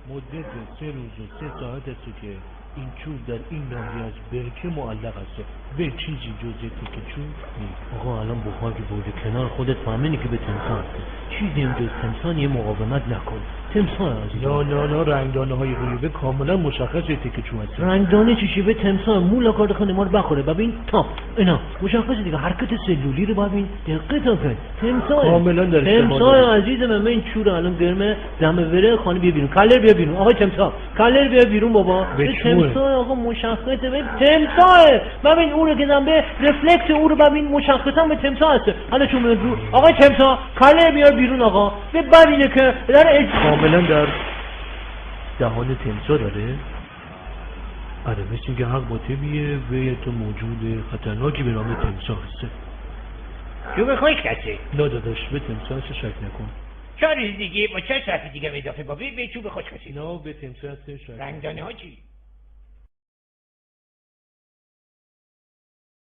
مدت 3 روز و 3 ساعت است که این چوب در این ناحیه از برکه معلق است. به چیزی جز تیکه چوب نیست. آقا الان بخار که برده کنار خودت فهمیدی که به تمساح هستی. چیزی هم جز تمساح یه مقاومت نکن. تمساح عزیزم. نه رنگدانه های غیوبه کاملا مشخصه تیکه چوب است. رنگدانه چیشی به تمساح مولا کارد خانه ما رو بخوره. ببین تا اینا مشخصه دیگه، حرکت سلولی رو ببین دقیق کن. تمساح کاملا در اشتباه تمساح عزیزم. من این چور الان گرمه دم وره خانه بیا بیرون. کلر بیا بیرون آقای تمساح. کلر بیا بیرون بابا. تمساح آقا مشخصه. ببین تمساح. ببین اون رو که به رفلکس او رو ببین مشخصا به تمساح هست. حالا چون رو آقای تمساح کلر بیار بیرون آقا. ببینه که در کاملا در دهان تمساح داره. آره مثل که حق با طبیه و یه تو موجود خطرناکی به نام تمساح هسته. چوب خوش کسی نه داداش به تمساح هسته شک نکن. 4 روز دیگه با چه ساعت دیگه اضافه با به چوب خوش کسی نه به تمساح هسته شک. رنگدانه ها چی؟